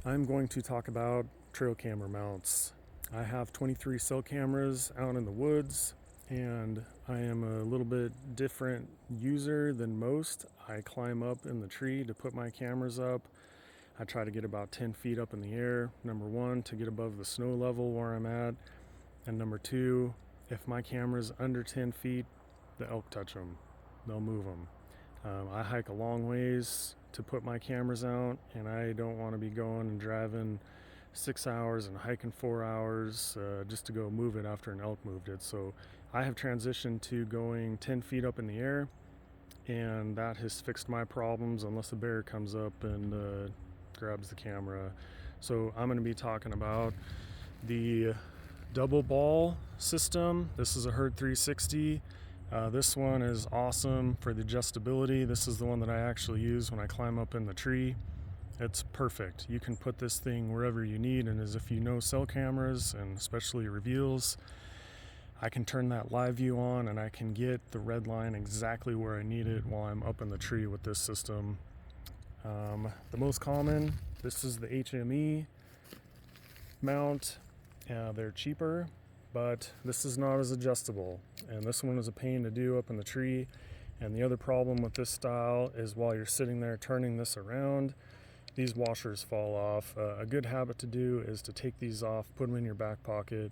I'm going to talk about trail camera mounts. I have 23 cell cameras out in the woods, and I am a little bit different user than most. I climb up in the tree to put my cameras up. I try to get about 10 feet up in the air, number one, to get above the snow level where I'm at, and number two, if my camera's under 10 feet, the elk touch them. They'll move them. I hike a long ways to put my cameras out, and I don't want to be going and driving 6 hours and hiking 4 hours just to go move it after an elk moved it. So I have transitioned to going 10 feet up in the air, and that has fixed my problems unless a bear comes up and grabs the camera. So I'm going to be talking about the double ball system. This is a Herd 360. This one is awesome for the adjustability. This is the one that I actually use when I climb up in the tree. It's perfect. You can put this thing wherever you need, and as if you know cell cameras and especially reveals, I can turn that live view on and I can get the red line exactly where I need it while I'm up in the tree with this system. The most common, this is the HME mount. They're cheaper, but this is not as adjustable, and this one is a pain to do up in the tree. And the other problem with this style is while you're sitting there turning this around, these washers fall off. A good habit to do is to take these off, put them in your back pocket,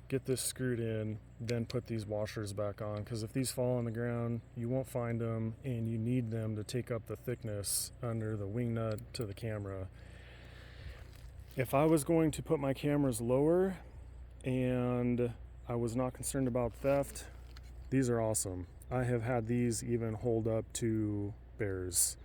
get this screwed in, then put these washers back on, because if these fall on the ground, you won't find them, and you need them to take up the thickness under the wing nut to the camera. If I was going to put my cameras lower and I was not concerned about theft, these are awesome. I have had these even hold up to bears.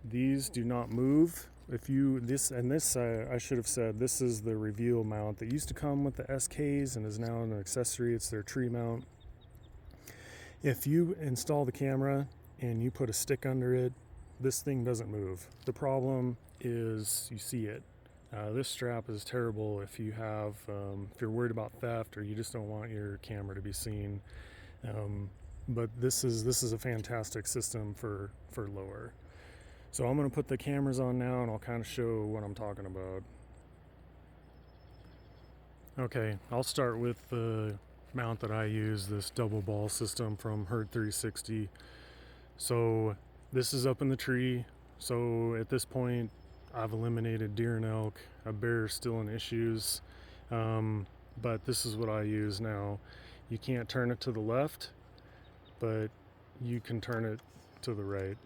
These do not move. If you I should have said this is the reveal mount that used to come with the SKs and is now an accessory. It's their tree mount. If you install the camera and you put a stick under it, this thing doesn't move. The problem is you see it. This strap is terrible if you're worried about theft or you just don't want your camera to be seen. But this is a fantastic system for lower. So I'm going to put the cameras on now, and I'll kind of show what I'm talking about. Okay, I'll start with the mount that I use, this double ball system from Herd 360. So this is up in the tree. So at this point, I've eliminated deer and elk. A bear is still in issues. But this is what I use now. You can't turn it to the left, but you can turn it to the right.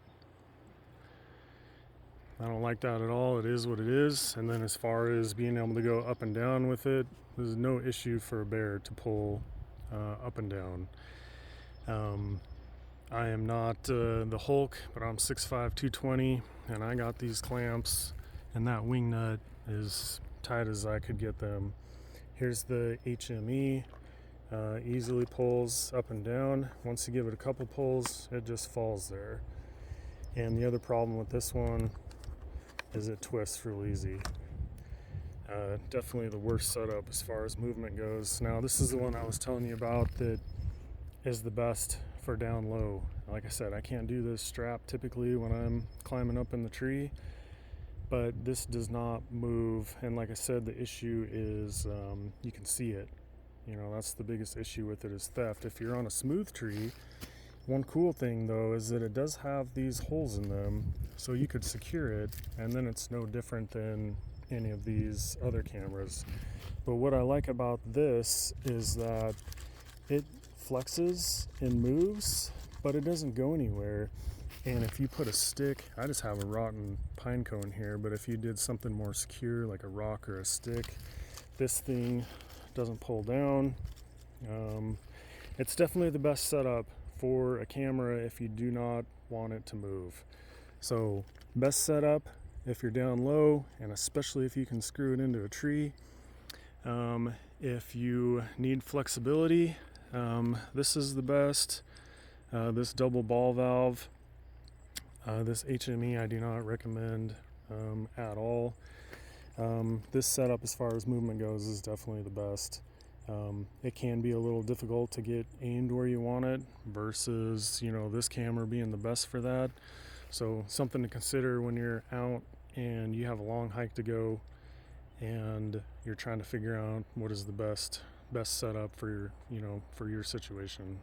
I don't like that at all. It is what it is. And then as far as being able to go up and down with it, there's no issue for a bear to pull up and down. I am not the Hulk, but I'm 6'5", 220, and I got these clamps, and that wing nut is tight as I could get them. Here's the HME. Easily pulls up and down. Once you give it a couple pulls, it just falls there. And the other problem with this one is it twists real easy. Definitely the worst setup as far as movement goes. Now this is the one I was telling you about that is the best for down low. Like I said, I can't do this strap typically when I'm climbing up in the tree, but this does not move. And like I said, the issue is you can see it. You know, that's the biggest issue with it is theft. If you're on a smooth tree, one cool thing though is that it does have these holes in them, so you could secure it, and then it's no different than any of these other cameras. But what I like about this is that it flexes and moves, but it doesn't go anywhere. And if you put a stick, I just have a rotten pine cone here, but if you did something more secure like a rock or a stick, this thing doesn't pull down. It's definitely the best setup for a camera if you do not want it to move. So best setup if you're down low, and especially if you can screw it into a tree. If you need flexibility, this is the best. This double ball valve, this HME I do not recommend at all. This setup as far as movement goes is definitely the best. It can be a little difficult to get aimed where you want it versus, this camera being the best for that. So something to consider when you're out and you have a long hike to go, and you're trying to figure out what is the best setup for your, for your situation.